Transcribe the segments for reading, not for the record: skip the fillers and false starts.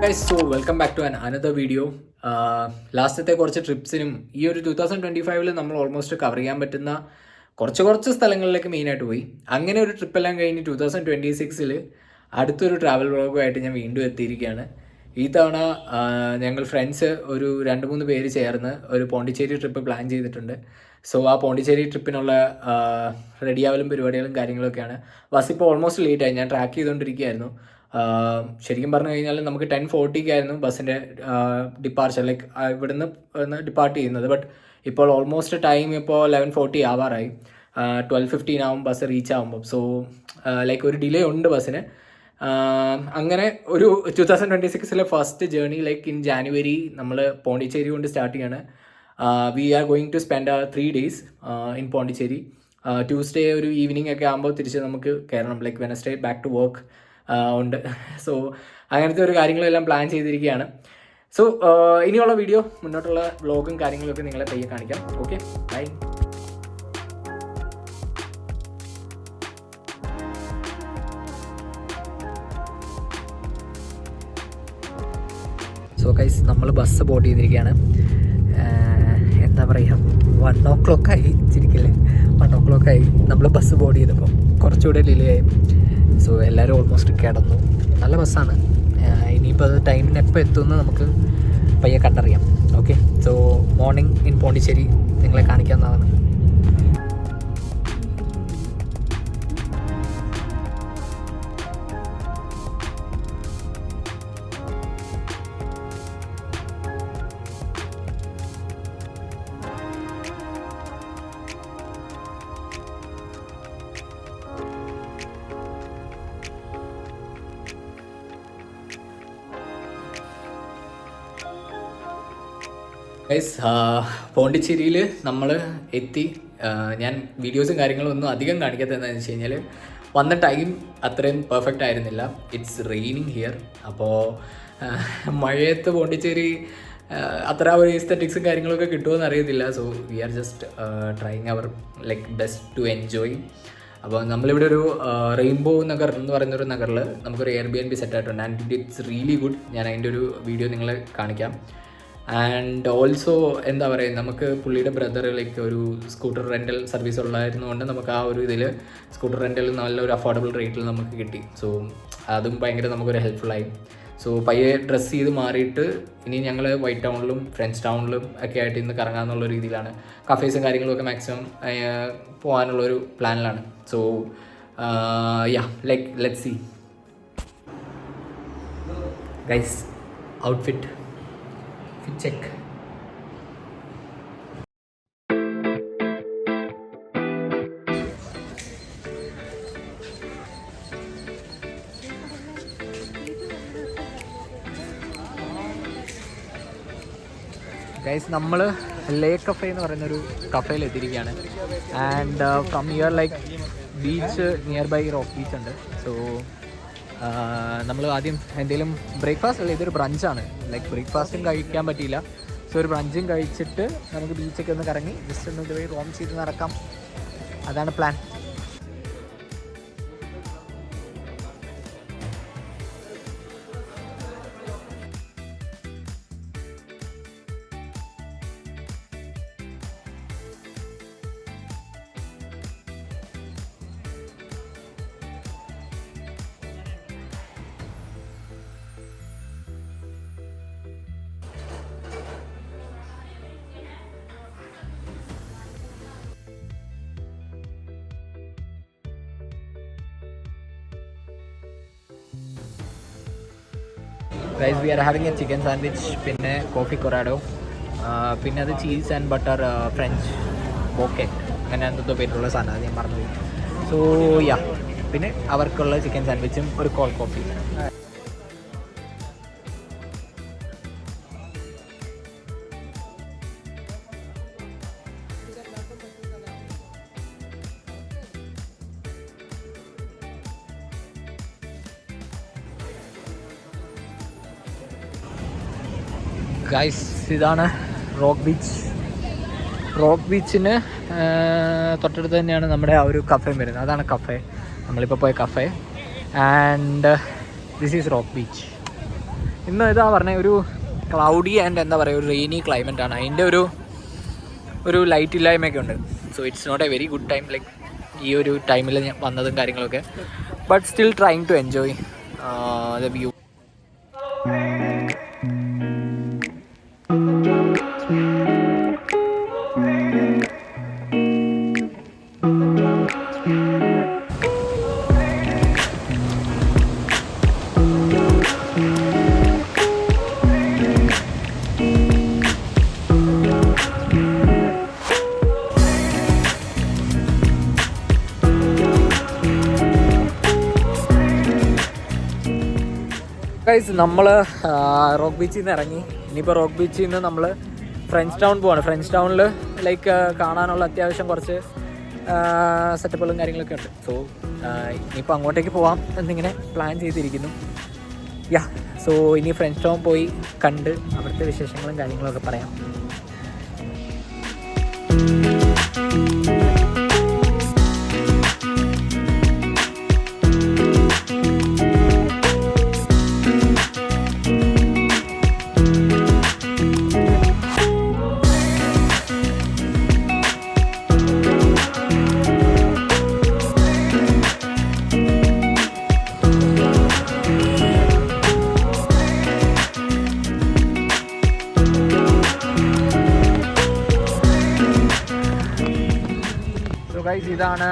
Guys so welcome back to another video. ലാസ്റ്റത്തെ കുറച്ച് ട്രിപ്സിനും ഈ ഒരു 2025 നമ്മൾ ഓൾമോസ്റ്റ് കവർ ചെയ്യാൻ പറ്റുന്ന കുറച്ച് സ്ഥലങ്ങളിലേക്ക് മെയിനായിട്ട് പോയി. അങ്ങനെ ഒരു ട്രിപ്പെല്ലാം കഴിഞ്ഞ് 2026 അടുത്തൊരു ട്രാവൽ വ്ളോഗുമായിട്ട് ഞാൻ വീണ്ടും എത്തിയിരിക്കുകയാണ്. ഈ തവണ ഞങ്ങൾ ഫ്രണ്ട്സ് ഒരു 2-3 പേര് ചേർന്ന് ഒരു പോണ്ടിച്ചേരി ട്രിപ്പ് പ്ലാൻ ചെയ്തിട്ടുണ്ട്. സോ ആ പോണ്ടിച്ചേരി ട്രിപ്പിനുള്ള റെഡിയാവലും പരിപാടികളും കാര്യങ്ങളൊക്കെയാണ്. ബസ് ഇപ്പോൾ ഓൾമോസ്റ്റ് ലേറ്റായി, ഞാൻ ട്രാക്ക് ചെയ്തുകൊണ്ടിരിക്കുകയായിരുന്നു. ശരിക്കും പറഞ്ഞു കഴിഞ്ഞാൽ നമുക്ക് 10:40 ബസ്സിൻ്റെ ഡിപ്പാർച്ചർ, ലൈക്ക് ഇവിടുന്ന് ഡിപ്പാർട്ട് ചെയ്യുന്നത്. ബട്ട് ഇപ്പോൾ ഓൾമോസ്റ്റ് ടൈം ഇപ്പോൾ 11:40 ആവാറായി. 12:15 ആവും ബസ് റീച്ച് ആകുമ്പോൾ. സോ ലൈക്ക് ഒരു ഡിലേ ഉണ്ട് ബസ്സിന്. അങ്ങനെ ഒരു 2026 first journey like in January നമ്മൾ പോണ്ടിച്ചേരി കൊണ്ട് സ്റ്റാർട്ട് ചെയ്യാണ്. We are going to spend 3 days in Pondicherry. Tuesday ഒരു ഈവനിങ് ഒക്കെ ആകുമ്പോൾ തിരിച്ച് നമുക്ക് കയറണം. Like Wednesday back to work ഉണ്ട്. സോ അങ്ങനത്തെ ഒരു കാര്യങ്ങളെല്ലാം പ്ലാൻ ചെയ്തിരിക്കുകയാണ്. സോ ഇനിയുള്ള വീഡിയോ, മുന്നോട്ടുള്ള വ്ളോഗും കാര്യങ്ങളൊക്കെ നിങ്ങളെ പയ്യെ കാണിക്കാം. Okay, bye. സോ ഗൈസ്, നമ്മൾ ബസ് ബോർഡ് ചെയ്തിരിക്കുകയാണ്. എന്താ പറയുക, 1 o'clock ആയി. ചിരിക്കില്ലേ, 1 o'clock ആയി നമ്മൾ ബസ് ബോർഡ് ചെയ്തപ്പോൾ. കുറച്ചുകൂടെ ഡിലേ ആയി. സോ എല്ലാവരും ഓൾമോസ്റ്റ് കിടന്നു. നല്ല ബസ്സാണ്. ഇനിയിപ്പോൾ അത് ടൈമിന് എപ്പോൾ എത്തുമെന്ന് നമുക്ക് പയ്യെ കണ്ടറിയാം. Okay, so morning in Pondicherry നിങ്ങളെ കാണിക്കാവുന്നതാണ്. ഗൈസ്, പോണ്ടിച്ചേരിയിൽ നമ്മൾ എത്തി. ഞാൻ വീഡിയോസും കാര്യങ്ങളും ഒന്നും അധികം കാണിക്കാത്തത് എന്താണെന്ന് വെച്ച് കഴിഞ്ഞാൽ വന്ന ടൈം അത്രയും പെർഫെക്റ്റ് ആയിരുന്നില്ല. It's raining here. അപ്പോൾ മഴയത്ത് പോണ്ടിച്ചേരി അത്ര ഒരു എസ്തറ്റിക്സും കാര്യങ്ങളൊക്കെ കിട്ടുമെന്ന് അറിയത്തില്ല. So we are just trying our like best to enjoy. അപ്പോൾ നമ്മളിവിടെ ഒരു റെയിൻബോ നഗർ എന്ന് പറയുന്നൊരു നഗറിൽ നമുക്കൊരു Airbnb സെറ്റ് ആയിട്ടുണ്ട്. And it's really good. ഞാൻ അതിൻ്റെ ഒരു വീഡിയോ നിങ്ങളെ കാണിക്കാം. ആൻഡ് ഓൾസോ എന്താ പറയുക, നമുക്ക് പുള്ളിയുടെ ബ്രദർ ലൈക്ക് ഒരു സ്കൂട്ടർ റെൻ്റൽ സർവീസ് ഉള്ളായിരുന്നുകൊണ്ട് നമുക്ക് ആ ഒരു ഇതിൽ സ്കൂട്ടർ റെൻ്റൽ നല്ലൊരു അഫോർഡബിൾ റേറ്റിൽ നമുക്ക് കിട്ടി. സോ അതും ഭയങ്കര നമുക്കൊരു ഹെൽപ്ഫുള്ളായി. സോ പയ്യെ ഡ്രസ്സ് ചെയ്ത് മാറിയിട്ട് ഇനി ഞങ്ങൾ വൈറ്റ് ടൗണിലും ഫ്രണ്ട്സ് ടൗണിലും ഒക്കെ ആയിട്ട് ഇന്ന് കറങ്ങാമെന്നുള്ള രീതിയിലാണ്. കഫേസും കാര്യങ്ങളുമൊക്കെ മാക്സിമം പോകാനുള്ളൊരു പ്ലാനിലാണ്. So like let's see. Guys, outfit check. Guys, നമ്മൾ ലേക്ക് കഫേ എന്ന് പറയുന്നൊരു കഫേയിൽ എത്തിയിരിക്കുകയാണ്. And from here like beach nearby rock beach ഉണ്ട്. സോ നമ്മൾ ആദ്യം എന്തെങ്കിലും ബ്രേക്ക്ഫാസ്റ്റ് അല്ല, ഇതൊരു ബ്രഞ്ചാണ്. ലൈക്ക് ബ്രേക്ക്ഫാസ്റ്റും കഴിക്കാൻ പറ്റിയില്ല. സോ ഒരു ബ്രഞ്ചും കഴിച്ചിട്ട് നമുക്ക് ബീച്ചൊക്കെ ഒന്ന് കറങ്ങി ജസ്റ്റ് ഒന്ന് ഇതുവഴി റോം ചെയ്ത് നടക്കാം. അതാണ് plan. Guys, we are having a chicken sandwich, പിന്നെ കോഫി കൊറാഡോ, പിന്നെ അത് ചീസ് ആൻഡ് ബട്ടർ ഫ്രഞ്ച് ബോക്കെ, അങ്ങനെ എന്തോ പേരുള്ള സാധനം, അത് ഞാൻ മറന്നുപോയി. സോ പിന്നെ അവർക്കുള്ള ചിക്കൻ സാൻഡ്വിച്ചും ഒരു കോൾഡ് കോഫി. ഗൈസ്, ഇതാണ് റോക്ക് ബീച്ച്. റോക്ക് ബീച്ചിന് തൊട്ടടുത്ത് തന്നെയാണ് നമ്മുടെ ആ ഒരു കഫേയും വരുന്നത്. അതാണ് കഫേ, നമ്മളിപ്പോൾ പോയ cafe. And this is rock beach. ഇന്ന് ഇതാ പറഞ്ഞ ഒരു ക്ലൗഡി ആൻഡ് എന്താ പറയുക ഒരു റെയിനി ക്ലൈമറ്റ് ആണ്. അതിൻ്റെ ഒരു ലൈറ്റ് ഇല്ലായ്മയൊക്കെ ഉണ്ട്. So it's not a very good time like ഈ ഒരു ടൈമിൽ ഞാൻ വന്നതും കാര്യങ്ങളൊക്കെ. But still trying to enjoy the view. Guys നമ്മൾ റോക്ക് ബീച്ചിൽ നിന്ന് ഇറങ്ങി. ഇനിയിപ്പോൾ റോക്ക് ബീച്ചിൽ നിന്ന് നമ്മൾ ഫ്രഞ്ച് ടൗൺ പോവാണ്. ഫ്രഞ്ച് ടൗണിൽ ലൈക്ക് കാണാനുള്ള അത്യാവശ്യം കുറച്ച് സെറ്റപ്പുകളും കാര്യങ്ങളൊക്കെ ഉണ്ട്. സോ ഇനിയിപ്പോൾ അങ്ങോട്ടേക്ക് പോവാം എന്നിങ്ങനെ പ്ലാൻ ചെയ്തിരിക്കുന്നു. സോ ഇനി ഫ്രഞ്ച് ടൗൺ പോയി കണ്ട് അവിടുത്തെ വിശേഷങ്ങളും കാര്യങ്ങളൊക്കെ പറയാം. ഇതാണ്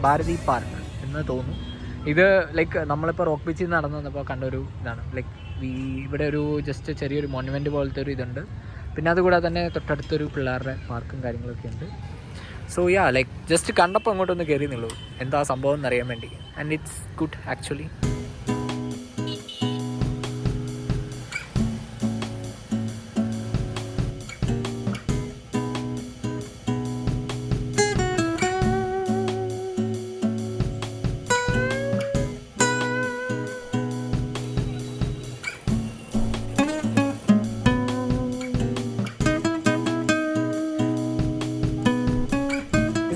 ഭാരതി പാർക്ക് എന്ന് തോന്നുന്നു. ഇത് ലൈക്ക് നമ്മളിപ്പോൾ റോക്ക് ബീച്ചിൽ നിന്ന് നടന്നു വന്നപ്പോൾ കണ്ടൊരു ഇതാണ്. ലൈക്ക് ഇവിടെ ഒരു ജസ്റ്റ് ചെറിയൊരു മോണ്യുമെൻറ്റ് പോലത്തെ ഒരു ഇതുണ്ട്. പിന്നെ അതുകൂടാതെ തന്നെ തൊട്ടടുത്തൊരു പിള്ളേരുടെ പാർക്കും കാര്യങ്ങളൊക്കെ ഉണ്ട്. സോ ലൈക്ക് ജസ്റ്റ് കണ്ടപ്പോൾ അങ്ങോട്ടൊന്ന് കയറിയെന്നുള്ളൂ എന്താ സംഭവം എന്നറിയാൻ വേണ്ടി. And it's good actually.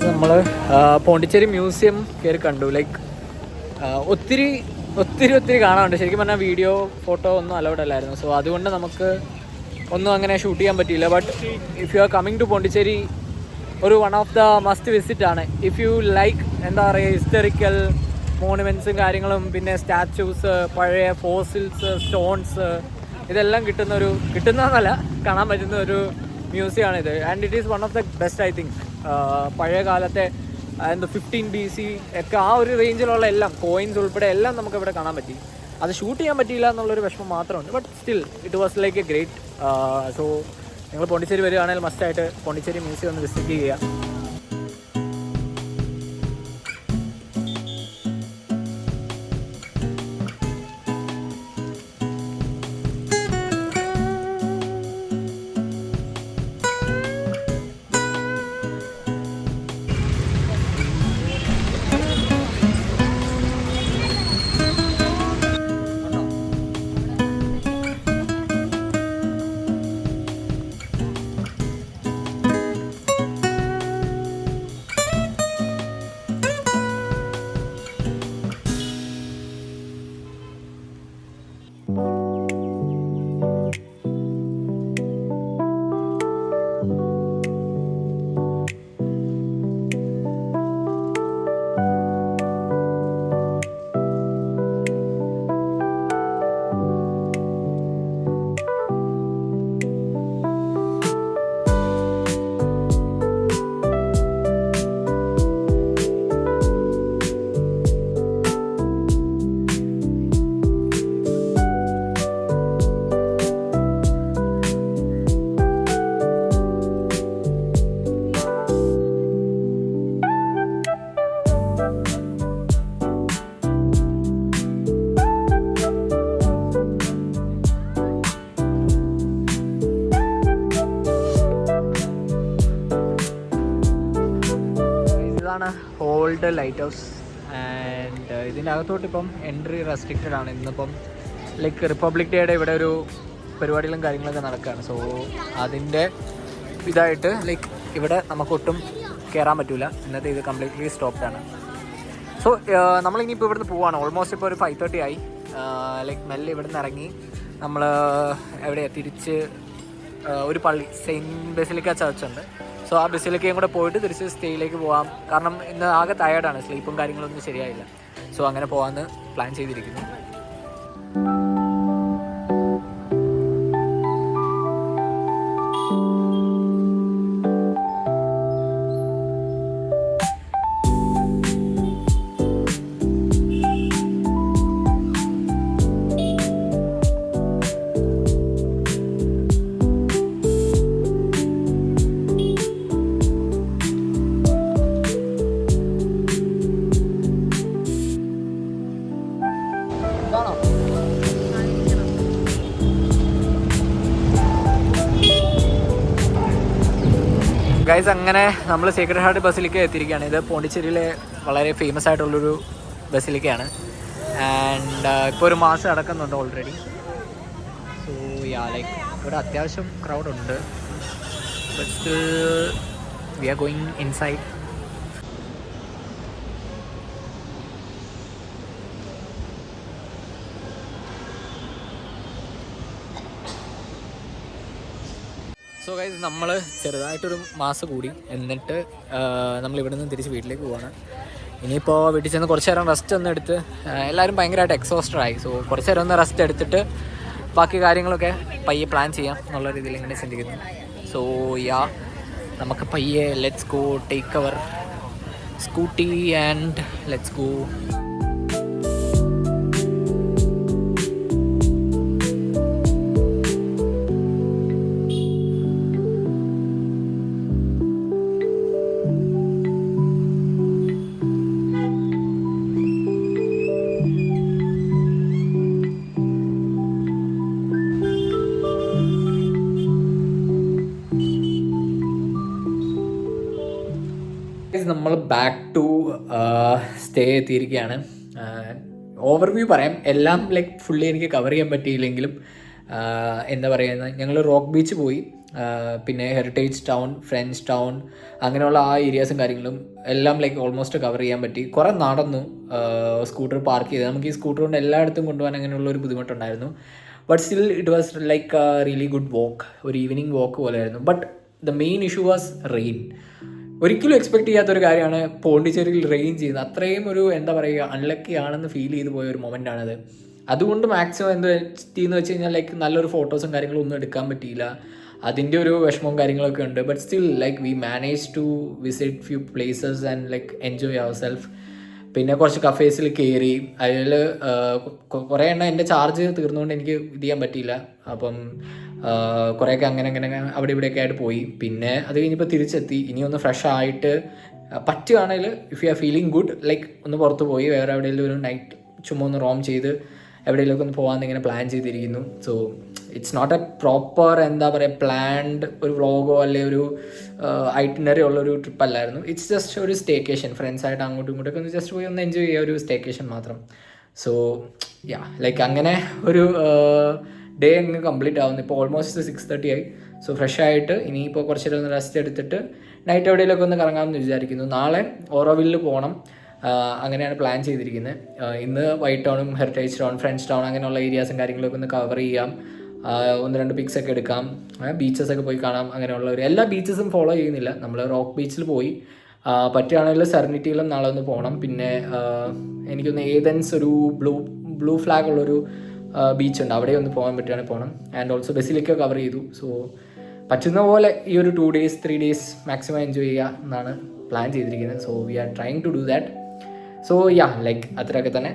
നമ്മൾ പോണ്ടിച്ചേരി മ്യൂസിയം കയറി കണ്ടു. ലൈക്ക് ഒത്തിരി ഒത്തിരി ഒത്തിരി കാണാനുണ്ട്. ശരിക്കും പറഞ്ഞാൽ വീഡിയോ ഫോട്ടോ ഒന്നും അലൗഡ് അല്ലായിരുന്നു. സോ അതുകൊണ്ട് നമുക്ക് ഒന്നും അങ്ങനെ ഷൂട്ട് ചെയ്യാൻ പറ്റിയില്ല. But if you are coming to Pondicherry ഒരു one of the must visit ആണ്. ഇഫ് യു ലൈക്ക് എന്താ പറയുക ഹിസ്റ്ററിക്കൽ മോണുമെൻറ്റ്സും കാര്യങ്ങളും പിന്നെ സ്റ്റാച്യൂസ് പഴയ ഫോസിൽസ് സ്റ്റോൺസ് ഇതെല്ലാം കിട്ടുന്നതെന്നല്ല കാണാൻ പറ്റുന്ന ഒരു മ്യൂസിയമാണിത്. And it is one of the best I think. പഴയ കാലത്തെ 15 BC ഒക്കെ ആ ഒരു റേഞ്ചിലുള്ള എല്ലാം കോയിൻസ് ഉൾപ്പെടെ എല്ലാം നമുക്ക് ഇവിടെ കാണാൻ പറ്റി. അത് ഷൂട്ട് ചെയ്യാൻ പറ്റിയില്ല എന്നുള്ളൊരു വിഷമം മാത്രമുണ്ട്. But still it was like a great. So നിങ്ങൾ പോണ്ടിച്ചേരി വരികയാണെങ്കിൽ മസ്റ്റായിട്ട് പോണ്ടിച്ചേരി മ്യൂസിയം ഒന്ന് വിസിറ്റ് ചെയ്യുക. Old lighthouse. ആൻഡ് ഇതിൻ്റെ അകത്തോട്ട് ഇപ്പം എൻട്രി റെസ്ട്രിക്റ്റഡ് ആണ്. ഇന്നിപ്പം ലൈക്ക് റിപ്പബ്ലിക് ഡേയുടെ ഇവിടെ ഒരു പരിപാടികളും കാര്യങ്ങളൊക്കെ നടക്കുകയാണ്. സോ അതിൻ്റെ ഇതായിട്ട് ലൈക്ക് ഇവിടെ നമുക്കൊട്ടും കയറാൻ പറ്റില്ല. ഇന്നത്തെ ഇത് കംപ്ലീറ്റ്ലി സ്റ്റോപ്ഡ് ആണ്. സോ നമ്മളിനിയിപ്പോൾ ഇവിടുന്ന് പോവാണ്. ഓൾമോസ്റ്റ് ഇപ്പോൾ ഒരു 5:30 ആയി. ലൈക്ക് മെല്ലെ ഇവിടുന്ന് ഇറങ്ങി നമ്മൾ എവിടെയാണ് തിരിച്ച് ഒരു പള്ളി സെയിൻറ്റ് ബസിലിക്ക ചർച്ച് ഉണ്ട്. സോ ആ ബസിലിക്കയും കൂടെ പോയിട്ട് തിരിച്ച് സ്റ്റേയിലേക്ക് പോകാം. കാരണം ഇന്ന് ആകെ ടയേർഡാണ്, സ്ലീപ്പും കാര്യങ്ങളൊന്നും ശരിയായില്ല. സോ അങ്ങനെ പോകാമെന്ന് പ്ലാൻ ചെയ്തിരിക്കുന്നു. ഗൈസ്, അങ്ങനെ നമ്മൾ സേക്രഡ് ഹാർട്ട് ബസിലിക്ക എത്തിയിരിക്കുകയാണ്. ഇത് പോണ്ടിച്ചേരിയിലെ വളരെ ഫേമസ് ആയിട്ടുള്ളൊരു ബസിലിക്കയാണ്. ആൻഡ് ഇപ്പോൾ ഒരു മാസം നടക്കുന്നുണ്ട് ഓൾറെഡി. സോ ലൈക്ക് ഇവിടെ അത്യാവശ്യം ക്രൗഡുണ്ട്. But still we are going inside. So guys, നമ്മൾ ചെറുതായിട്ടൊരു മാസം കൂടി, എന്നിട്ട് നമ്മളിവിടെ നിന്ന് തിരിച്ച് വീട്ടിലേക്ക് പോവാണ്. ഇനിയിപ്പോൾ വീട്ടിൽ ചെന്ന് കുറച്ച് നേരം റെസ്റ്റ് ഒന്ന് എടുത്ത്, എല്ലാവരും ഭയങ്കരമായിട്ട് എക്സോസ്റ്റഡായി. സോ കുറച്ച് നേരം ഒന്ന് റെസ്റ്റ് എടുത്തിട്ട് ബാക്കി കാര്യങ്ങളൊക്കെ പയ്യെ പ്ലാൻ ചെയ്യാം എന്നുള്ള രീതിയിൽ ഇങ്ങനെ ചിന്തിക്കുന്നു. സോ നമുക്ക് പയ്യെ let's go, take our scooty and let's go. നമ്മൾ ബാക്ക് ടു സ്റ്റേ എത്തിയിരിക്കുകയാണ്. ഓവർവ്യൂ പറയാം, എല്ലാം ലൈക്ക് ഫുള്ളി എനിക്ക് കവർ ചെയ്യാൻ പറ്റിയില്ലെങ്കിലും എന്താ പറയുന്നത്, ഞങ്ങൾ റോക്ക് ബീച്ച് പോയി, പിന്നെ ഹെറിറ്റേജ് ടൗൺ, ഫ്രഞ്ച് ടൗൺ, അങ്ങനെയുള്ള ആ ഏരിയാസും കാര്യങ്ങളും എല്ലാം ലൈക്ക് ഓൾമോസ്റ്റ് കവർ ചെയ്യാൻ പറ്റി. കുറേ നടന്നു, സ്കൂട്ടർ പാർക്ക് ചെയ്ത്. നമുക്ക് ഈ സ്കൂട്ടർ കൊണ്ട് എല്ലായിടത്തും കൊണ്ടുപോകാൻ അങ്ങനെയുള്ളൊരു ബുദ്ധിമുട്ടുണ്ടായിരുന്നു. But still it was like a really good walk, ഒരു ഈവനിങ് വാക്ക് പോലെയായിരുന്നു. But the main issue was rain. ഒരിക്കലും എക്സ്പെക്ട് ചെയ്യാത്തൊരു കാര്യമാണ് പോണ്ടിച്ചേരിയിൽ റെയിൻ ചെയ്യുന്നത്. അത്രയും ഒരു എന്താ പറയുക, അൺലക്കി ആണെന്ന് ഫീൽ ചെയ്ത് പോയ ഒരു മൊമെൻ്റാണത്. അതുകൊണ്ട് മാക്സിമം എന്ത് ചെയ്യുന്നത് വെച്ച് കഴിഞ്ഞാൽ ലൈക്ക് നല്ലൊരു ഫോട്ടോസും കാര്യങ്ങളും ഒന്നും എടുക്കാൻ പറ്റിയില്ല. അതിൻ്റെ ഒരു വിഷമവും കാര്യങ്ങളൊക്കെ ഉണ്ട്. But still like we manage to visit few places and like enjoy our self. പിന്നെ കുറച്ച് കഫേസിൽ കയറി. അതിൽ കുറേ എണ്ണം എൻ്റെ ചാർജ് തീർന്നുകൊണ്ട് എനിക്ക് ഇത് ചെയ്യാൻ പറ്റിയില്ല. അപ്പം കുറേയൊക്കെ അങ്ങനെ അവിടെ ഇവിടെയൊക്കെ ആയിട്ട് പോയി. പിന്നെ അത് കഴിഞ്ഞപ്പോൾ തിരിച്ചെത്തി. ഇനി ഒന്ന് ഫ്രഷ് ആയിട്ട് പറ്റുകയാണെങ്കിൽ, if you are feeling good, like ഒന്ന് പുറത്ത് പോയി വേറെ എവിടെയെങ്കിലും ഒരു നൈറ്റ് ചുമ്മാ ഒന്ന് റോം ചെയ്ത് എവിടെയെങ്കിലുമൊക്കെ ഒന്ന് പോകാമെന്ന് ഇങ്ങനെ പ്ലാൻ ചെയ്തിരിക്കുന്നു. So it's not a proper എന്താ പറയുക പ്ലാൻഡ് ഒരു വ്ളോഗോ അല്ലെങ്കിൽ ഒരു ഐറ്റിനറി ഉള്ളൊരു ട്രിപ്പല്ലായിരുന്നു. ഇറ്റ്സ് ജസ്റ്റ് ഒരു സ്റ്റേക്കേഷൻ, ഫ്രണ്ട്സായിട്ട് അങ്ങോട്ടും ഇങ്ങോട്ടൊക്കെ ഒന്ന് ജസ്റ്റ് പോയി ഒന്ന് എൻജോയ് ചെയ്യുക, ഒരു സ്റ്റേക്കേഷൻ മാത്രം. സോ ലൈക്ക് അങ്ങനെ ഒരു ഡേ അങ്ങ് കംപ്ലീറ്റ് ആവുന്നു. ഇപ്പോൾ ഓൾമോസ്റ്റ് 6:30 ആയി. സോ ഫ്രഷ് ആയിട്ട് ഇനിയിപ്പോൾ കുറച്ച് നേരം ഒന്ന് റെസ്റ്റ് എടുത്തിട്ട് നൈറ്റ് എവിടെയെങ്കിലുമൊക്കെ ഒന്ന് കറങ്ങാമെന്ന് വിചാരിക്കുന്നു. നാളെ ഓറോവില്ലിൽ പോകണം, അങ്ങനെയാണ് പ്ലാൻ ചെയ്തിരിക്കുന്നത്. ഇന്ന് വൈറ്റ് ടൗണും ഹെറിറ്റേജ് ടൗൺ, ഫ്രഞ്ച് ടൗൺ അങ്ങനെയുള്ള ഏരിയാസും കാര്യങ്ങളൊക്കെ ഒന്ന് കവർ ചെയ്യാം. 1-2 പിക്സൊക്കെ എടുക്കാം, ബീച്ചസൊക്കെ പോയി കാണാം. അങ്ങനെയുള്ള എല്ലാ ബീച്ചസും ഫോളോ ചെയ്യുന്നില്ല. നമ്മൾ റോക്ക് ബീച്ചിൽ പോയി, പറ്റുകയാണെങ്കിൽ സെറനിറ്റിയിലും നാളെ ഒന്ന് പോകണം. പിന്നെ എനിക്കൊന്ന് ഏതൻസ് ഒരു ബ്ലൂ ഫ്ലാഗ് ഉള്ളൊരു ബീച്ചുണ്ട്, അവിടെ ഒന്ന് പോകാൻ പറ്റുകയാണെങ്കിൽ പോകണം. ആൻഡ് ഓൾസോ ബസിലിക്ക കവർ ചെയ്തു. സോ പറ്റുന്ന പോലെ ഈ ഒരു 2 days 3 days മാക്സിമം എൻജോയ് ചെയ്യുക എന്നാണ് പ്ലാൻ ചെയ്തിരിക്കുന്നത്. So we are trying to do that. So like അത്രയൊക്കെ തന്നെ.